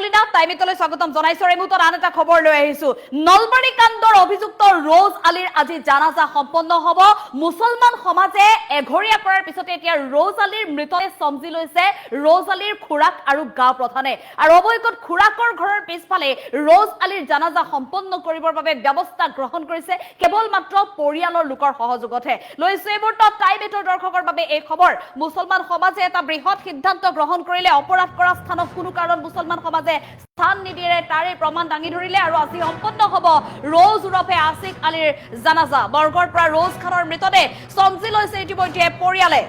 কলিনা টাইমিকলৈ স্বাগতম জনাইছো। এই মুহূৰ্তত আন এটা খবৰ লৈ আহিছো। নলবাৰী কাণ্ডৰ অভিযুক্ত ৰ'জ আলীৰ আজি জানাজা সম্পন্ন হ'ব। মুছলমান সমাজে এঘৰীয়া কৰাৰ পিছতে এতিয়া ৰ'জ আলীৰ মৃতদেহ চমজি লৈছে ৰ'জ আলীৰ খুৰাক আৰু গাঁও প্ৰধানে। আৰু অৱশেষত খুৰাকৰ ঘৰৰ পিছফালে ৰ'জ আলীৰ জানাজা সম্পন্ন কৰিবৰ বাবে ব্যৱস্থা গ্ৰহণ কৰিছে কেৱল মাত্ৰ পৰিয়ালৰ লোকৰ সহযোগতহে। লৈছো এই মুহূৰ্তত টাইম এইটৰ দৰ্শকৰ বাবে এই খবৰ। মুছলমান সমাজে এটা বৃহৎ সিদ্ধান্ত গ্ৰহণ কৰিলে। অপৰাধ কৰা স্থানত কোনো কাৰণত মুছলমান সমাজে স্থান নিদিয়ে, তাৰে প্ৰমাণ দাঙি ধৰিলে। আৰু আজি সম্পন্ন হ'ব ৰ'জ ওৰফে আছিক আলীৰ জানাজা। বৰ্গৰ পৰা ৰ'জ খানৰ মৃতদেহ চমজি লৈছে ইতিমধ্যে পৰিয়ালে।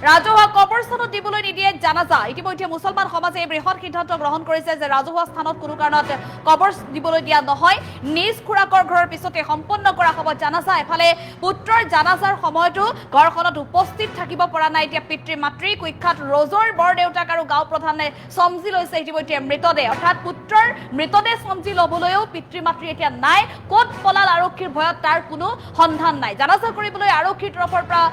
ৰাজহুৱা কবৰস্থানত দিবলৈ নিদিয়ে জানাজা। ইতিমধ্যে মুছলমান সমাজে এই বৃহৎ সিদ্ধান্ত গ্ৰহণ কৰিছে যে ৰাজহুৱা স্থানত কোনো কাৰণত কবৰ দিবলৈ দিয়া নহয়। নিজ খুৰাকৰ ঘৰৰ পিছতে সম্পন্ন কৰা হ'ব জানাজা। এফালে পুত্ৰৰ জানাজাৰ সময়তো ঘৰখনত উপস্থিত থাকিব পৰা নাই এতিয়া পিতৃ মাতৃ। কুখ্যাত ৰ'জৰ বৰ দেউতাক আৰু গাঁও প্ৰধানে চমজি লৈছে ইতিমধ্যে মৃতদেহ। অৰ্থাৎ পুত্ৰৰ মৃতদেহ চমজি ল'বলৈও পিতৃ মাতৃ এতিয়া নাই। ক'ত পলাল আৰক্ষীৰ ভয়ত তাৰ কোনো সন্ধান নাই। জানাজা কৰিবলৈ আৰক্ষীৰ তৰফৰ পৰা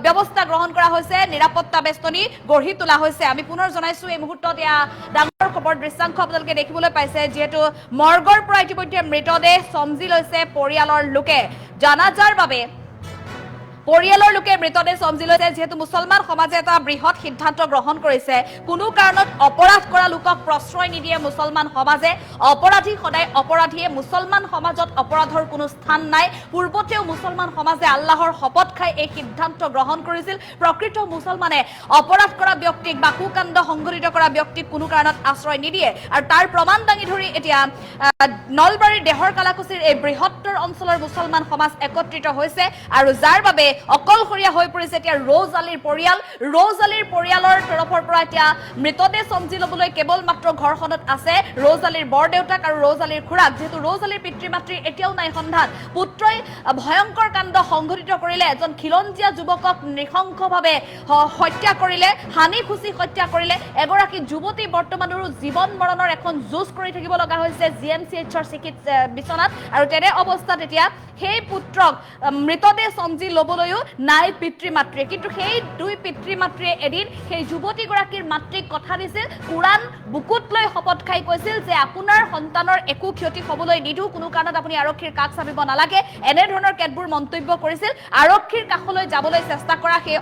ব্যৱস্থা গ্ৰহণ কৰা হৈছে, নিৰাপত্তা বেষ্টনী গঢ়ি তোলা হৈছে। আমি পুনৰ জনাইছো এই মুহূৰ্তত এয়া ডাঙৰ খবৰ দৃশ্যাংশ আপোনালোকে দেখিবলৈ পাইছে, যিহেতু মৰ্গৰ পৰা ইতিমধ্যে মৃতদেহ চমজি লৈছে পৰিয়ালৰ লোকে। জানাজাৰ বাবে পৰিয়ালৰ লোকে মৃতদেহ চমজি লৈছে, যিহেতু মুছলমান সমাজে এটা বৃহৎ সিদ্ধান্ত গ্ৰহণ কৰিছে। কোনো কাৰণত অপৰাধ কৰা লোকক প্ৰশ্ৰয় নিদিয়ে মুছলমান সমাজে। অপৰাধী সদায় অপৰাধীয়ে। মুছলমান সমাজত অপৰাধৰ কোনো স্থান নাই। পূৰ্বতেও মুছলমান সমাজে আল্লাহৰ শপত খাই এই সিদ্ধান্ত গ্ৰহণ কৰিছিল। প্ৰকৃত মুছলমানে অপৰাধ কৰা ব্যক্তিক বা কুকাণ্ড সংঘটিত কৰা ব্যক্তিক কোনো কাৰণত আশ্ৰয় নিদিয়ে। আৰু তাৰ প্ৰমাণ দাঙি ধৰি এতিয়া নলবাৰীৰ দেহৰ কালাকুছিৰ এই বৃহত্তৰ অঞ্চলৰ মুছলমান সমাজ একত্ৰিত হৈছে। আৰু যাৰ বাবে অকলশৰীয়া হৈ পৰিছে এতিয়া ৰ'জ আলীৰ পৰিয়াল। ৰ'জ আলীৰ পৰিয়ালৰ তৰফৰ পৰা এতিয়া মৃতদেহ চমজি ল'বলৈ কেৱল মাত্ৰ ঘৰখনত আছে ৰ'জ আলীৰ বৰ দেউতাক আৰু ৰ'জ আলীৰ খুৰাক। যিহেতু ৰ'জ আলীৰ পিতৃ মাতৃৰ এতিয়াও নাই সন্ধান। পুত্ৰই ভয়ংকৰ কাণ্ড সংঘটিত কৰিলে। এজন খিলঞ্জীয়া যুৱকক নৃশংসভাৱে হত্যা কৰিলে, হানি খুচি হত্যা কৰিলে। এগৰাকী যুৱতী বৰ্তমানৰো জীৱন মৰণৰ এখন যুঁজ কৰি থাকিব লগা হৈছে GMCHৰ বিচনাত। আৰু তেনে অৱস্থাত এতিয়া সেই পুত্ৰক মৃতদেহ চমজি ল'বলৈও নাই পিতৃ মাতৃয়ে। কিন্তু সেই দুই পিতৃ মাতৃয়ে এদিন সেই যুৱতীগৰাকীৰ মাতৃক কথা দিছিল, কোৰাণ বুকুত লৈ শপত খাই কৈছিল যে আপোনাৰ সন্তানৰ একো ক্ষতি হ'বলৈ নিদিওঁ, কোনো কাৰণত আপুনি আৰক্ষীৰ কাষ চাপিব নালাগে। এনেধৰণৰ কেতবোৰ মন্তব্য কৰিছিল। আৰক্ষীৰ কাষলৈ যাবলৈ চেষ্টা কৰা সেই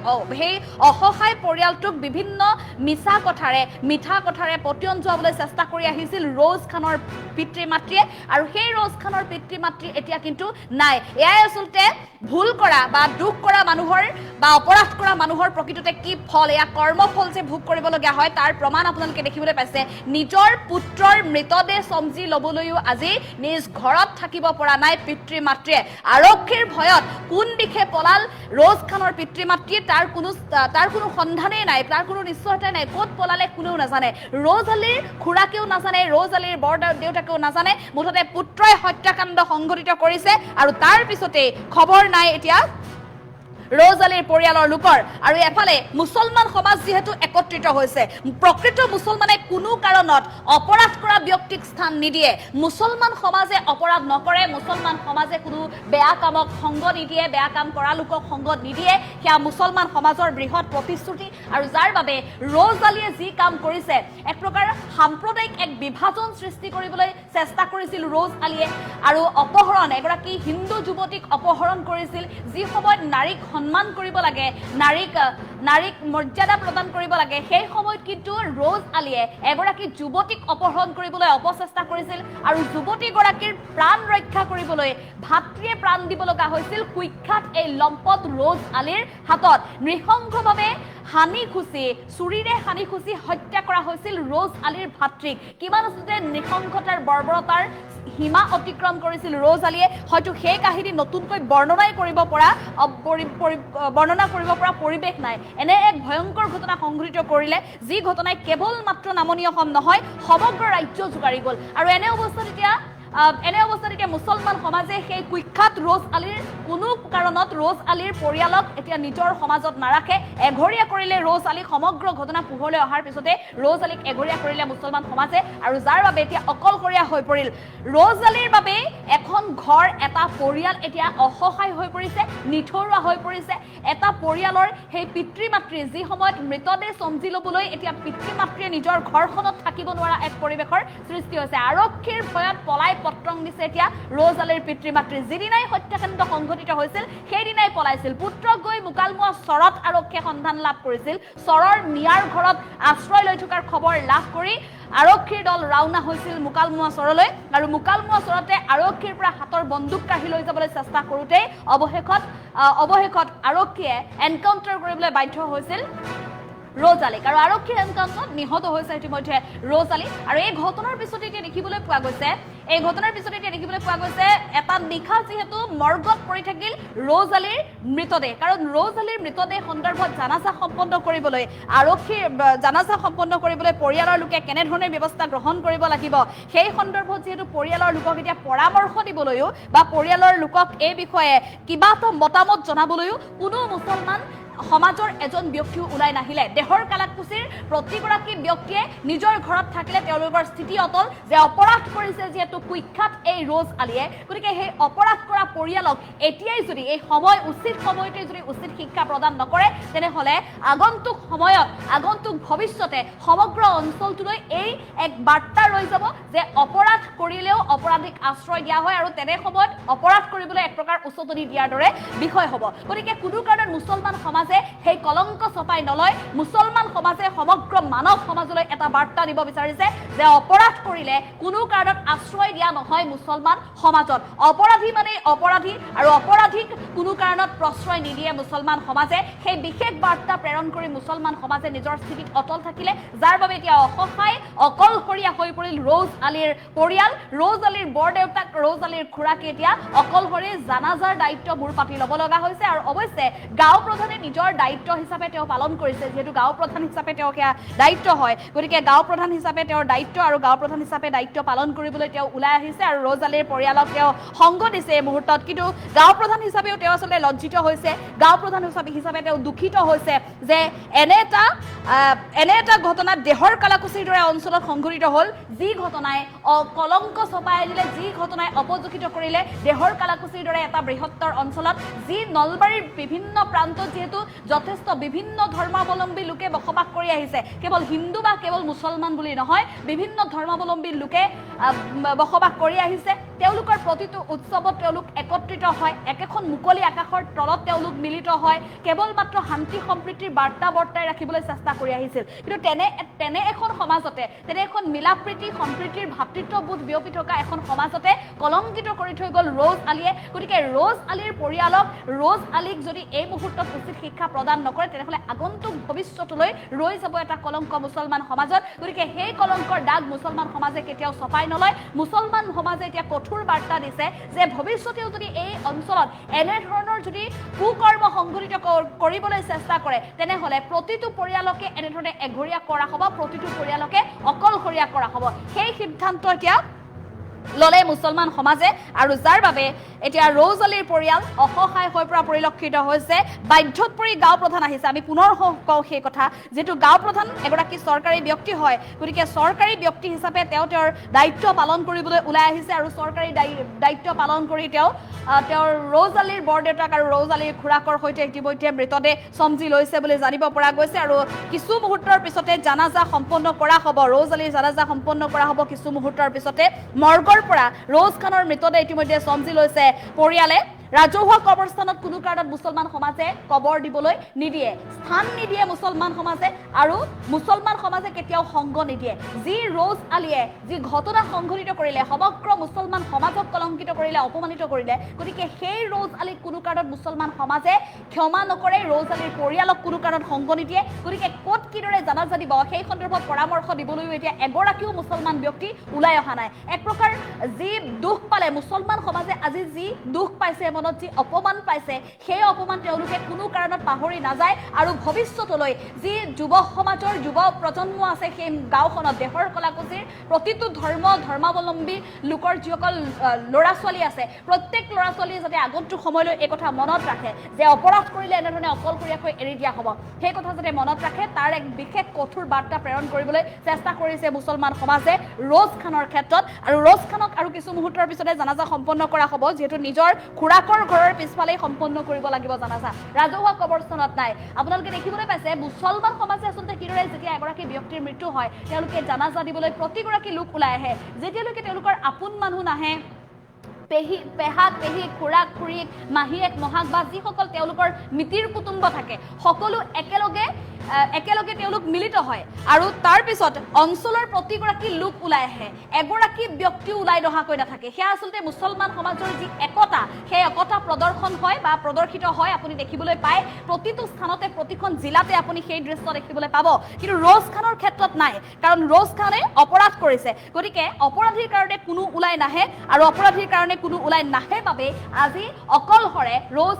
অসহায় পৰিয়ালটোক বিভিন্ন মিছা কথাৰে মিঠা কথাৰে পতিয়ন যোৱাবলৈ চেষ্টা কৰি আহিছিল ৰ'জ খানৰ পিতৃ মাতৃয়ে। আৰু সেই ৰ'জ খানৰ পিতৃ মাতৃ এতিয়া কিন্তু নাই। এয়াই আচলতে ভুল কৰা বা দুখ কৰা মানুহৰ বা অপৰাধ কৰা মানুহৰ প্ৰকৃততে কি ফল, এয়া কৰ্মফল যে ভোগ কৰিবলগীয়া হয় তাৰ প্ৰমাণ আপোনালোকে দেখিবলৈ পাইছে। নিজৰ পুত্ৰৰ মৃতদেহ চমজি ল'বলৈও আজি নিজ ঘৰত থাকিব পৰা নাই পিতৃ মাতৃয়ে। আৰক্ষীৰ ভয়ত কোন দিশে পলাল ৰ'জ খানৰ পিতৃ মাতৃয়ে তাৰ কোনো সন্ধানেই নাই, তাৰ কোনো নিশ্চয়তাই নাই। ক'ত পলালে কোনেও নাজানে। ৰ'জ আলীৰ খুৰাকেও নাজানে, ৰ'জ আলীৰ বৰ দেউতাকেও নাজানে। মুঠতে পুত্ৰই হত্যাকাণ্ড সংঘটিত কৰিছে আৰু তাৰ পিছতে খবৰ নাই এতিয়া ৰ'জ আলীৰ পৰিয়ালৰ লোকৰ। আৰু এফালে মুছলমান সমাজ যিহেতু একত্ৰিত হৈছে, প্ৰকৃত মুছলমানে কোনো কাৰণত অপৰাধ কৰা ব্যক্তিক স্থান নিদিয়ে। মুছলমান সমাজে অপৰাধ নকৰে। মুছলমান সমাজে কোনো বেয়া কামক সংগ নিদিয়ে, বেয়া কাম কৰা লোকক সংগ নিদিয়ে। সেয়া মুছলমান সমাজৰ বৃহৎ প্ৰতিশ্ৰুতি। আৰু যাৰ বাবে ৰ'জ আলীয়ে যি কাম কৰিছে, এক প্ৰকাৰ সাম্প্ৰদায়িক এক বিভাজন সৃষ্টি কৰিবলৈ চেষ্টা কৰিছিল ৰ'জ আলীয়ে। আৰু অপহৰণ, এগৰাকী হিন্দু যুৱতীক অপহৰণ কৰিছিল। যি সময়ত নাৰীক সন্মান কৰিব লাগে, নাৰীক মৰ্যাদা প্ৰদান কৰিব লাগে, সেই সময়ত কিন্তু ৰ'জ আলীয়ে এগৰাকী যুৱতীক অপহৰণ কৰিবলৈ অপচেষ্টা কৰিছিল। আৰু যুৱতীগৰাকীৰ প্ৰাণ ৰক্ষা কৰিবলৈ ভাতৃয়ে প্ৰাণ দিব লগা হৈছিল কুখ্যাত এই লম্পট ৰ'জ আলীৰ হাতত। নৃশংসভাৱে হানি খুচি, চুৰিৰে হানি খুচি হত্যা কৰা হৈছিল ৰ'জ আলীৰ ভাতৃক। কিমান আচলতে নৃশংসতাৰ বৰ্বৰতাৰ সীমা অতিক্ৰম কৰিছিল ৰ'জ আলীয়ে। হয়তো সেই কাহিনী নতুনকৈ বৰ্ণনা কৰিব পৰা পৰিৱেশ নাই। এনে এক ভয়ংকৰ ঘটনা সংঘটিত কৰিলে, যি ঘটনাই কেৱল মাত্ৰ নামনি অসম নহয় সমগ্ৰ ৰাজ্য জোকাৰি গ'ল। আৰু এনে অৱস্থাত এতিয়া এনে অৱস্থাত এতিয়া মুছলমান সমাজে সেই কুখ্যাত ৰ'জ আলীৰ কোনো কাৰণত ৰ'জ আলীৰ পৰিয়ালক এতিয়া নিজৰ সমাজত নাৰাখে এঘৰীয়া কৰিলে ৰ'জ আলীক সমগ্ৰ ঘটনা পোহৰলৈ অহাৰ পিছতে ৰ'জ আলীক এঘৰীয়া কৰিলে মুছলমান সমাজে আৰু যাৰ বাবে এতিয়া অকলশৰীয়া হৈ পৰিল ৰ'জ আলীৰ বাবে এখন ঘৰ এটা পৰিয়াল এতিয়া অসহায় হৈ পৰিছে নিঠৰুৱা হৈ পৰিছে এটা পৰিয়ালৰ সেই পিতৃ মাতৃ যি সময়ত মৃতদেহ চমজি ল'বলৈ এতিয়া পিতৃ মাতৃয়ে নিজৰ ঘৰখনত থাকিব নোৱাৰা এক পৰিৱেশৰ সৃষ্টি হৈছে আৰক্ষীৰ ভয়ত পলাই পত্ৰং দিছে এতিয়া ৰ'জ আলীৰ পিতৃ মাতৃ যিদিনাই হত্যাকাণ্ড সংঘটিত হৈছিল সেইদিনাই পলাইছিল পুত্ৰক গৈ মুকালমুৱা চৰত আৰক্ষীয়ে সন্ধান লাভ কৰিছিল চৰৰ মিয়াৰ ঘৰত আশ্ৰয় লৈ থকাৰ খবৰ লাভ কৰি আৰক্ষীৰ দল ৰাওনা হৈছিল মুকালমুৱা চৰলৈ আৰু মুকালমুৱা চৰতে আৰক্ষীৰ পৰা হাতৰ বন্দুক কাঢ়ি লৈ যাবলৈ চেষ্টা কৰোঁতেই অৱশেষত আৰক্ষীয়ে এনকাউণ্টাৰ কৰিবলৈ বাধ্য হৈছিল ৰ'জ আলীক আৰু আৰক্ষীৰ এনকাউণ্টাৰত নিহত হৈছে ইতিমধ্যে ৰ'জ আলী আৰু এই ঘটনাৰ পিছতে এতিয়া দেখিবলৈ পোৱা গৈছে এটা নিশা যিহেতু মৰ্গত পৰি থাকিল ৰ'জ আলীৰ মৃতদেহ কাৰণ ৰ'জ আলীৰ মৃতদেহ সন্দৰ্ভত জানাজা সম্পন্ন কৰিবলৈ আৰক্ষীৰ জানাজা সম্পন্ন কৰিবলৈ পৰিয়ালৰ লোকে কেনেধৰণে ব্যৱস্থা গ্ৰহণ কৰিব লাগিব সেই সন্দৰ্ভত যিহেতু পৰিয়ালৰ লোকক এতিয়া পৰামৰ্শ দিবলৈও বা পৰিয়ালৰ লোকক এই বিষয়ে কিবা এটা মতামত জনাবলৈও কোনো মুছলমান সমাজৰ এজন ব্যক্তিও ওলাই নাহিলে দেহৰ কালাকুচিৰ প্ৰতিগৰাকী ব্যক্তিয়ে নিজৰ ঘৰত থাকিলে তেওঁলোকৰ স্থিতি অটল যে অপৰাধ কৰিছে যিহেতু কুখ্যাত এই ৰ'জ আলীয়ে গতিকে সেই অপৰাধ কৰা পৰিয়ালক এতিয়াই যদি এই উচিত সময়তে যদি উচিত শিক্ষা প্ৰদান নকৰে তেনেহ'লে আগন্তুক ভৱিষ্যতে সমগ্ৰ অঞ্চলটোলৈ এই এক বাৰ্তা ৰৈ যাব যে অপৰাধ কৰিলেও অপৰাধীক আশ্ৰয় দিয়া হয় আৰু তেনে সময়ত অপৰাধ কৰিবলৈ এক প্ৰকাৰ উচতনি দিয়াৰ দৰে বিষয় হ'ব গতিকে কোনো কাৰণত মুছলমান সমাজ সেই কলংক চপাই নলয় মুছলমান সমাজে সমগ্ৰ মানৱ সমাজলৈ এটা বাৰ্তা দিব বিচাৰিছে যে অপৰাধ কৰিলে কোনো কাৰণত আশ্ৰয় দিয়া নহয় মুছলমান সমাজত অপৰাধী মানে অপৰাধী আৰু অপৰাধীক কোনো কাৰণত প্ৰশ্ৰয় নিদিয়ে মুছলমান সমাজে সেই বিশেষ বাৰ্তা প্ৰেৰণ কৰি মুছলমান সমাজে নিজৰ স্থিতিত অটল থাকিলে যাৰ বাবে এতিয়া অসহায় অকলশৰীয়া হৈ পৰিল ৰ'জ আলীৰ পৰিয়াল ৰ'জ আলীৰ বৰদেউতাক ৰ'জ আলীৰ খুৰাকে এতিয়া অকলশৰে জানাজাৰ দায়িত্ব মূৰ পাতি ল'ব লগা হৈছে আৰু অৱশ্যে গাঁও প্ৰধানে নিজৰ দায়িত্ব হিচাপে তেওঁ পালন কৰিছে যেহেতু গাঁও প্ৰধান হিচাপে তেওঁ দায়িত্ব হয় গতিকে গাঁও প্ৰধান হিচাপে তেওঁৰ দায়িত্ব আৰু গাঁও প্ৰধান হিচাপে দায়িত্ব পালন কৰিবলৈ তেওঁ ওলাই আহিছে আৰু ৰ'জ আলীৰ পৰিয়ালক তেওঁ সংগ দিছে এই মুহূৰ্তত কিন্তু গাঁও প্ৰধান হিচাপেও তেওঁ আচলতে লজ্জিত হৈছে গাঁও প্ৰধান হিচাপে তেওঁ দুখিত হৈছে যে এনে এটা ঘটনা দেহৰ কালাকুচিৰ দৰে অঞ্চলত সংঘটিত হ'ল যি ঘটনাই কলংক চপাই আনিলে যি ঘটনাই অপযোগিত কৰিলে দেহৰ কালাকুচিৰ দৰে এটা বৃহত্তৰ অঞ্চলত যি নলবাৰীৰ বিভিন্ন প্ৰান্তত যিহেতু যথেষ্ট বিভিন্ন ধৰ্মাৱলম্বী লোকে বসবাস কৰি আহিছে কেৱল হিন্দু বা কেৱল মুছলমান বুলি নহয় বিভিন্ন ধৰ্মাৱলম্বী লোকে বসবাস কৰি আহিছে তেওঁলোকৰ প্ৰতিটো উৎসৱত তেওঁলোক একত্ৰিত হয় একেখন মুকলি আকাশৰ তলত তেওঁলোক মিলিত হয় কেৱল মাত্ৰ শান্তি সম্প্ৰীতিৰ বাৰ্তা বৰ্তাই ৰাখিবলৈ চেষ্টা কৰি আহিছিল কিন্তু তেনে এখন সমাজতে তেনে এখন মিলাপ্ৰীতি সম্প্ৰীতিৰ ভাতৃত্ববোধ বিয়পি থকা এখন সমাজতে কলংকিত কৰি থৈ গ'ল ৰ'জ আলীয়ে গতিকে ৰ'জ আলীৰ পৰিয়ালক ৰ'জ আলীক যদি এই মুহূৰ্তত উচিত শিক্ষা প্ৰদান নকৰে তেনেহ'লে আগন্তুক ভৱিষ্যতলৈ ৰৈ যাব এটা কলংক মুছলমান সমাজত গতিকে সেই কলংকৰ দাগ মুছলমান সমাজে কেতিয়াও চপাই নলয় মুছলমান সমাজে এতিয়া কঠোৰ বাৰ্তা দিছে যে ভৱিষ্যতেও যদি এই অঞ্চলত এনেধৰণৰ যদি কুকৰ্ম সংঘটিত কৰিবলৈ চেষ্টা কৰে তেনেহ'লে প্ৰতিটো পৰিয়ালকে এনেধৰণে এঘৰীয়া কৰা হ'ব প্ৰতিটো পৰিয়ালকে অকলশৰীয়া কৰা হ'ব সেই সিদ্ধান্ত এতিয়া ললে মুছলমান সমাজে আৰু যাৰ বাবে এতিয়া ৰ'জ আলীৰ পৰিয়াল অসহায় হৈ পৰা পৰিলক্ষিত হৈছে বাধ্যত পৰি গাঁও প্ৰধান আহিছে আমি পুনৰ কওঁ সেই কথা যেটো গাঁও প্ৰধান এগৰাকী চৰকাৰী ব্যক্তি হয় গতিকে চৰকাৰী ব্যক্তি হিচাপে তেওঁৰ দায়িত্ব পালন কৰিবলৈ ওলাই আহিছে আৰু চৰকাৰী দায়িত্ব পালন কৰি তেওঁৰ ৰ'জ আলীৰ বৰদেউতাক আৰু ৰ'জ আলীৰ খুৰাকৰ সৈতে ইতিমধ্যে মৃতদেহ চমজি লৈছে বুলি জানিব পৰা গৈছে আৰু কিছু মুহূৰ্তৰ পিছতে জানাজা সম্পন্ন কৰা হ'ব ৰ'জ আলীৰ জানাজা সম্পন্ন কৰা হ'ব কিছু মুহূৰ্তৰ পিছতে মৰ্গৰ পৰা ৰ'জ খানৰ মৃতদেহ ইতিমধ্যে চমজি লৈছে পৰিয়ালে ৰাজহুৱা কবৰস্থানত কোনো কাৰণত মুছলমান সমাজে কবৰ দিবলৈ নিদিয়ে স্থান নিদিয়ে মুছলমান সমাজে আৰু মুছলমান সমাজে কেতিয়াও সংগ নিদিয়ে যি ৰ'জ আলীয়ে যি ঘটনা সংঘটিত কৰিলে সমগ্ৰ মুছলমান সমাজক কলংকিত কৰিলে অপমানিত কৰিলে গতিকে সেই ৰ'জ আলীক কোনো কাৰণত মুছলমান সমাজে ক্ষমা নকৰে ৰ'জ আলীৰ পৰিয়ালক কোনো কাৰণত সংগ নিদিয়ে গতিকে ক'ত কিদৰে জানাজা দিব সেই সন্দৰ্ভত পৰামৰ্শ দিবলৈও এতিয়া এগৰাকীও মুছলমান ব্যক্তি ওলাই অহা নাই এক প্ৰকাৰ যি দুখ পালে মুছলমান সমাজে আজি যি দুখ পাইছে মনত যি অপমান পাইছে সেই অপমান তেওঁলোকে কোনো কাৰণত পাহৰি নাযায় আৰু ভৱিষ্যতলৈ যি যুৱ সমাজৰ যুৱ প্ৰজন্ম আছে সেই গাঁওখনত দেশৰ কলাকুছিৰ প্ৰতিটো ধৰ্মাৱলম্বী লোকৰ যিসকল ল'ৰা ছোৱালী আছে প্ৰত্যেক ল'ৰা ছোৱালীয়ে যাতে আগন্তুক সময়লৈ এই কথা মনত ৰাখে যে অপৰাধ কৰিলে এনেধৰণে অকলশৰীয়াকৈ এৰি দিয়া হ'ব সেই কথা যাতে মনত ৰাখে তাৰ এক বিশেষ কঠোৰ বাৰ্তা প্ৰেৰণ কৰিবলৈ চেষ্টা কৰিছে মুছলমান সমাজে ৰোজ খানৰ ক্ষেত্ৰত আৰু ৰোজ খানক আৰু কিছু মুহূৰ্তৰ পিছতে জানাজা সম্পন্ন কৰা হ'ব যিহেতু নিজৰ খুৰাকৰ ঘৰৰ পিছফালেই সম্পন্ন কৰিব লাগিব জানাজা ৰাজহুৱা কবৰস্থানত নাই আপোনালোকে দেখিবলৈ পাইছে মুছলমান সমাজে আচলতে কিদৰে যেতিয়া এগৰাকী ব্যক্তিৰ মৃত্যু হয় তেওঁলোকে জানাজা দিবলৈ প্ৰতিগৰাকী লোক ওলাই আহে যেতিয়ালৈকে তেওঁলোকৰ আপোন মানুহ নাহে পেহাক পেহী খুৰাক খুৰীক মাহীয়েক মহাক বা যিসকল তেওঁলোকৰ মিতিৰ কুটুম্ব থাকে সকলো একেলগে তেওঁলোক মিলিত হয় আৰু তাৰ পিছত অঞ্চলৰ প্ৰতিগৰাকী লোক ওলাই আহে এগৰাকী ব্যক্তি ওলাই নহাকৈ নাথাকে সেয়া আচলতে মুছলমান সমাজৰ যি একতা সেই একতা প্ৰদৰ্শন হয় বা প্ৰদৰ্শিত হয় আপুনি দেখিবলৈ পায় প্ৰতিটো স্থানতে প্ৰতিখন জিলাতে আপুনি সেই দৃশ্য দেখিবলৈ পাব কিন্তু ৰোজ খানৰ ক্ষেত্ৰত নাই কাৰণ ৰোজ খানে অপৰাধ কৰিছে গতিকে অপৰাধীৰ কাৰণে কোনো ওলাই নাহে আৰু অপৰাধীৰ কাৰণে কোনো ওলাই নাহে বাবে আজি অকলহৰে ৰোজ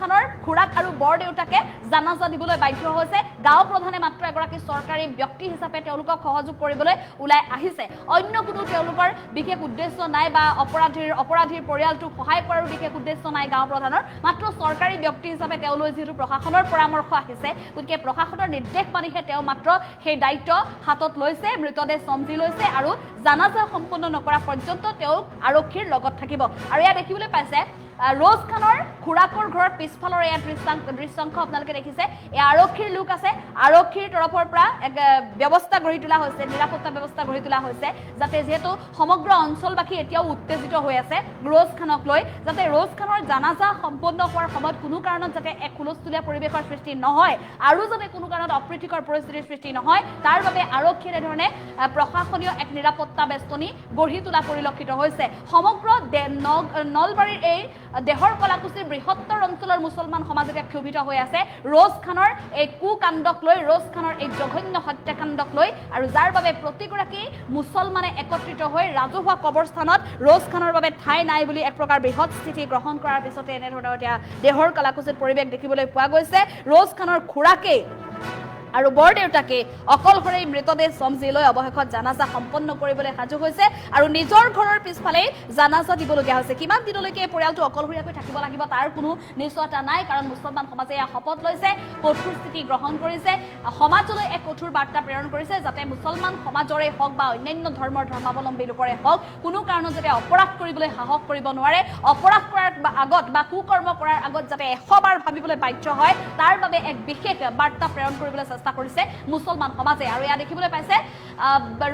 খানৰ খুৰাক আৰু বৰ দেউতাকে জানাজা দিবলৈ বাধ্য হৈছে গাঁও প্ৰধানে মাত্ৰ এগৰাকী চৰকাৰী ব্যক্তি হিচাপে তেওঁলোকক সহযোগ কৰিবলৈ ওলাই আহিছে অন্য কোনো তেওঁলোকৰ বিশেষ উদ্দেশ্য নাই বা অপৰাধীৰ পৰিয়ালটোক সহায় কৰাৰ বিশেষ উদ্দেশ্য নাই গাঁও প্ৰধানৰ মাত্ৰ চৰকাৰী ব্যক্তি হিচাপে তেওঁলোকে যিহেতু প্ৰশাসনৰ পৰামৰ্শ আহিছে গতিকে প্ৰশাসনৰ নিৰ্দেশ মানিহে তেওঁ মাত্ৰ সেই দায়িত্ব হাতত লৈছে মৃতদেহ চমজি লৈছে আৰু জানাজা সম্পন্ন নকৰা পৰ্যন্ত তেওঁ আৰক্ষীৰ লগত থাকিব আৰু এয়া দেখিবলৈ পাইছে ৰোজ খানৰ খুৰাকৰ ঘৰৰ পিছফালৰ এয়া দৃশ্যাংশ আপোনালোকে দেখিছে এই আৰক্ষীৰ লোক আছে আৰক্ষীৰ তৰফৰ পৰা এক ব্যৱস্থা গঢ়ি তোলা হৈছে নিৰাপত্তা ব্যৱস্থা গঢ়ি তোলা হৈছে যাতে যিহেতু সমগ্ৰ অঞ্চলবাসী এতিয়াও উত্তেজিত হৈ আছে ৰোজ খানক লৈ যাতে ৰোজ খানৰ জানাজা সম্পন্ন হোৱাৰ সময়ত কোনো কাৰণত যাতে এক হুলস্থুলীয়া পৰিৱেশৰ সৃষ্টি নহয় আৰু যাতে কোনো কাৰণত অপ্ৰীতিকৰ পৰিস্থিতিৰ সৃষ্টি নহয় তাৰ বাবে আৰক্ষীয়ে এনেধৰণে প্ৰশাসনীয় এক নিৰাপত্তা বেষ্টনী গঢ়ি তোলা পৰিলক্ষিত হৈছে সমগ্ৰ নলবাৰীৰ এই দেহৰ কলাকুছিৰ বৃহত্তৰ অঞ্চলৰ মুছলমান সমাজ এতিয়া ক্ষোভিত হৈ আছে ৰোজ খানৰ এই কুকাণ্ডক লৈ ৰোজ খানৰ এই জঘন্য হত্যাকাণ্ডক লৈ আৰু যাৰ বাবে প্ৰতিগৰাকী মুছলমানে একত্ৰিত হৈ ৰাজহুৱা কবৰস্থানত ৰোজ খানৰ বাবে ঠাই নাই বুলি এক প্ৰকাৰ বৃহৎ স্থিতি গ্ৰহণ কৰাৰ পিছতে এনেধৰণৰ এতিয়া দেহৰ কলাকুছিৰ পৰিৱেশ দেখিবলৈ পোৱা গৈছে ৰোজ খানৰ খুৰাকে আৰু বৰ দেউতাকে অকলশৰে মৃতদেহ চমজি লৈ অৱশেষত জানাজা সম্পন্ন কৰিবলৈ সাজু হৈছে আৰু নিজৰ ঘৰৰ পিছফালে জানাজা দিবলগীয়া হৈছে কিমান দিনলৈকে এই পৰিয়ালটো অকলশৰীয়াকৈ থাকিব লাগিব তাৰ কোনো নিশ্চয়তা নাই কাৰণ মুছলমান সমাজে এয়া শপত লৈছে কঠোৰ স্থিতি গ্ৰহণ কৰিছে সমাজলৈ এক কঠোৰ বাৰ্তা প্ৰেৰণ কৰিছে যাতে মুছলমান সমাজৰে হওক বা অন্যান্য ধৰ্মাৱলম্বী লোকৰে হওক কোনো কাৰণত যাতে অপৰাধ কৰিবলৈ সাহস কৰিব নোৱাৰে অপৰাধ কৰাৰ আগত বা কুকৰ্ম কৰাৰ আগত যাতে 100 বাৰ ভাবিবলৈ বাধ্য হয় তাৰ বাবে এক বিশেষ বাৰ্তা প্ৰেৰণ কৰিবলৈ চেষ্টা কৰিছে মুছলমান সমাজে আৰু এয়া দেখিবলৈ পাইছে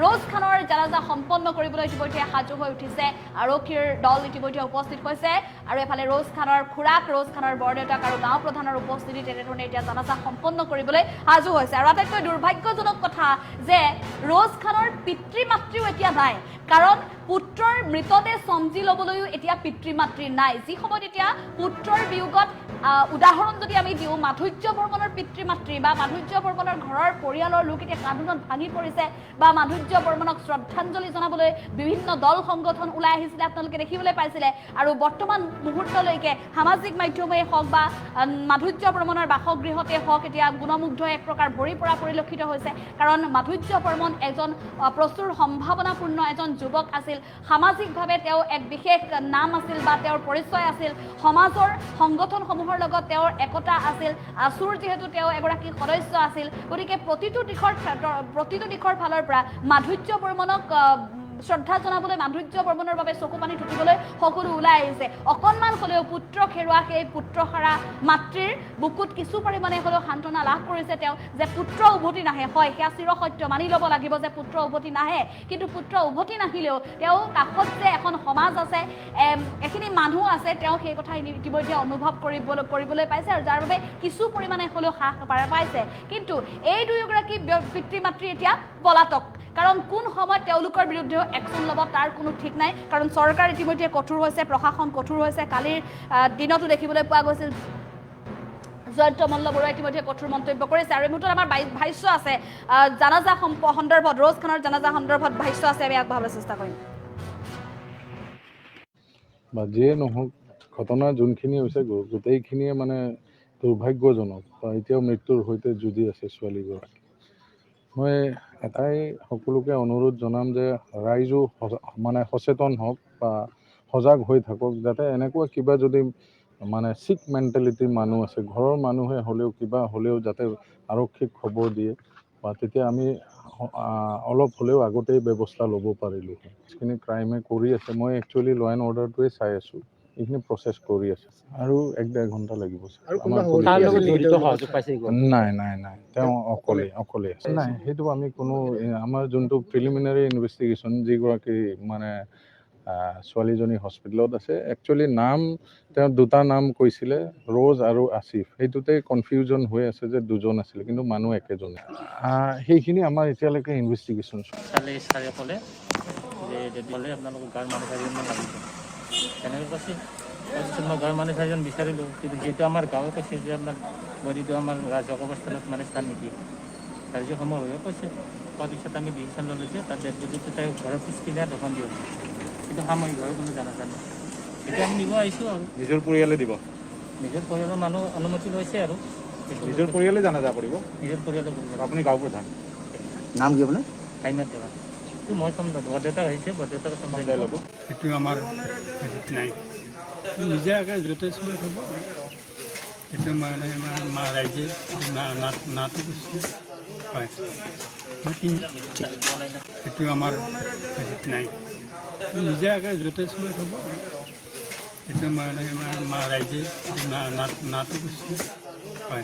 ৰোজ খানৰ জানাজা সম্পন্ন কৰিবলৈ ইতিমধ্যে সাজু হৈ উঠিছে আৰক্ষীৰ দল ইতিমধ্যে উপস্থিত হৈছে আৰু এফালে ৰোজ খানৰ খুৰাক ৰোজ খানৰ বৰ দেউতাক আৰু গাঁও প্ৰধানৰ উপস্থিতিত এনেধৰণে এতিয়া জানাজা সম্পন্ন কৰিবলৈ সাজু হৈছে আৰু আটাইতকৈ দুৰ্ভাগ্যজনক কথা যে ৰোজ খানৰ পিতৃ মাতৃও এতিয়া নাই কাৰণ পুত্ৰৰ মৃতদেহ চমজি ল'বলৈও এতিয়া পিতৃ মাতৃ নাই যি সময়ত এতিয়া পুত্ৰৰ বিয়োগত উদাহৰণ যদি আমি দিওঁ মাধুৰ্য বৰ্মনৰ পিতৃ মাতৃ বা মাধুৰ্য বৰ্মনৰ ঘৰৰ পৰিয়ালৰ লোক এতিয়া কান্দোনত ভাঙি পৰিছে বা মাধুৰ্য বৰ্মনক শ্ৰদ্ধাঞ্জলি জনাবলৈ বিভিন্ন দল সংগঠন ওলাই আহিছিলে আপোনালোকে দেখিবলৈ পাইছিলে আৰু বৰ্তমান মুহূৰ্তলৈকে সামাজিক মাধ্যমেই হওক বা মাধুৰ্য বৰ্মনৰ বাসগৃহতে হওক এতিয়া গুণমুগ্ধ এক প্ৰকাৰ ভৰি পৰা পৰিলক্ষিত হৈছে কাৰণ মাধুৰ্য বৰ্মন এজন প্ৰচুৰ সম্ভাৱনাপূৰ্ণ এজন যুৱক আছিল সামাজিকভাৱে তেওঁ এক বিশেষ নাম আছিল বা তেওঁৰ পৰিচয় আছিল সমাজৰ সংগঠনসমূহৰ লগত তেওঁৰ একতা আছিল আসুৰ যেহেতু তেওঁ এগৰাকী সদস্য আছিল গতিকে প্ৰতিটো দিশৰ ফালৰ পৰা মাধুৰ্য বৰ্মনক শ্ৰদ্ধা জনাবলৈ মাধুৰ্য বৰ্মনৰ বাবে চকু পানী টুকিবলৈ সকলো ওলাই আহিছে অকণমান হ'লেও পুত্ৰক হেৰুৱা সেই পুত্ৰহাৰা মাতৃৰ বুকুত কিছু পৰিমাণে হ'লেও সান্তনা লাভ কৰিছে তেওঁ যে পুত্ৰ উভতি নাহে হয় সেয়া চিৰসত্য মানি ল'ব লাগিব যে পুত্ৰ উভতি নাহে কিন্তু পুত্ৰ উভতি নাহিলেও তেওঁ কাষত যে এখন সমাজ আছে এখিনি মানুহ আছে তেওঁ সেই কথা ইতিমধ্যে অনুভৱ কৰিবলৈ পাইছে আৰু যাৰ বাবে কিছু পৰিমাণে হ'লেও হ্ৰাস পাইছে কিন্তু এই দুয়োগৰাকী পিতৃ মাতৃ এতিয়া পলাতক কাৰণ কোন সময়ত তেওঁলোকৰ বিৰুদ্ধে একশ্যন ল'ব তাৰ কোনো ঠিক নাই কাৰণ চৰকাৰ ইতিমধ্যে কঠোৰ হৈছে প্ৰশাসন কঠোৰ হৈছে কালিৰ দিনতো দেখিবলৈ পোৱা গৈছিল জয়ন্ত মল্ল বৰুৱাই ইতিমধ্যে কঠোৰ মন্তব্য কৰিছে আৰু এই মুহূৰ্তত আমাৰ ভাষ্য আছে জানাজা সন্দৰ্ভত ৰোজ খানৰ জানাজা সন্দৰ্ভত ভাষ্য আছে আমি আগবঢ়াবলৈ চেষ্টা কৰিম বা যিয়ে নহওক ঘটনা যোনখিনি হৈছে গোটেইখিনিয়ে মানে দুৰ্ভাগ্যজনক বা এতিয়াও মৃত্যুৰ সৈতে যুঁজি আছে ছোৱালীগৰাকী। মই এটাই সকলোকে অনুৰোধ জনাম যে ৰাইজো মানে সচেতন হওক বা সজাগ হৈ থাকক, যাতে এনেকুৱা কিবা যদি মানে চিক মেণ্টেলিটিৰ মানুহ আছে, ঘৰৰ মানুহে হ'লেও কিবা হ'লেও যাতে আৰক্ষীক খবৰ দিয়ে বা তেতিয়া আমি অলপ হ'লেও আগতেই ব্যৱস্থা ল'ব পাৰিলোঁ হয়। যিখিনি ক্ৰাইমে কৰি আছে, মই একচুৱেলি ল' এণ্ড অৰ্ডাৰটোৱে চাই আছোঁ, এইখিনি প্ৰচেছ কৰি আছে আৰু 1-1.5 ঘণ্টা লাগিব। নাই নাই নাই, তেওঁ অকলে আছে। নাই, সেইটো আমি কোনো আমাৰ যোনটো প্ৰিলিমিনাৰী ইনভেষ্টিগেশ্যন, যিগৰাকী মানে ছোৱালীজনী হস্পিটেলত আছে, একচুৱেলি নাম তেওঁ 2টা নাম কৈছিলে, ৰ'জ আৰু আসিফ। সেইটোতে কনফিউজন হৈ আছে যে 2জন আছিলে, কিন্তু মানুহ একেজনে। সেইখিনি আমাৰ এতিয়ালৈকে ইনভেষ্টিগেশ্যন চাৰে ক'লে যে ক'লে আপোনালোকৰ গাঁৱৰ মানুহ 4জনমান লাগিব, তেনেকৈ কৈছে। তাৰপিছত মই গাঁৱৰ মানুহ 4জন বিচাৰিলোঁ, কিন্তু যিহেতু আমাৰ গাঁৱে কৈছে যে আপোনাৰ বডিটো আমাৰ ৰাজহুৱা অৱস্থানত মানে স্থান নিদিয়ে, ৰাইজৰ সময় হৈ কৈছে। কোৱাৰ পিছত আমি ডিচিশ্যন ল'লোঁ যে তাত ডেড বডিটো তাই ঘৰৰ পিছপিনে দফন দিওঁ, কিন্তু সাময়িকভাৱে কোনো জানাজান নাই। এতিয়া আমি নিব আহিছোঁ আৰু নিজৰ পৰিয়ালে দিব, নিজৰ পৰিয়ালৰ মানুহ অনুমতি লৈছে আৰু নিজৰ পৰিয়ালে জানাজা কৰিব, নিজৰ পৰিয়ালৰ আপুনি গাঁও প্ৰধান। নাম কি আপোনাৰ? টাইমত দেৱা মই কম বৰদেউতা আহিছে, বৰদেউতাক সন্ধাই ল'ব। সেইটো আমাৰ নাই, নিজে আগে য'তে চলে থ'ব। সেইটো মানে মা ৰাইজে নাটো কৈছে হয়, সেইটো আমাৰ নাই, নিজে আগে য'তে চলে থ'ব। সেইটো মানে মা ৰাইজে নাটো কৈছে হয়।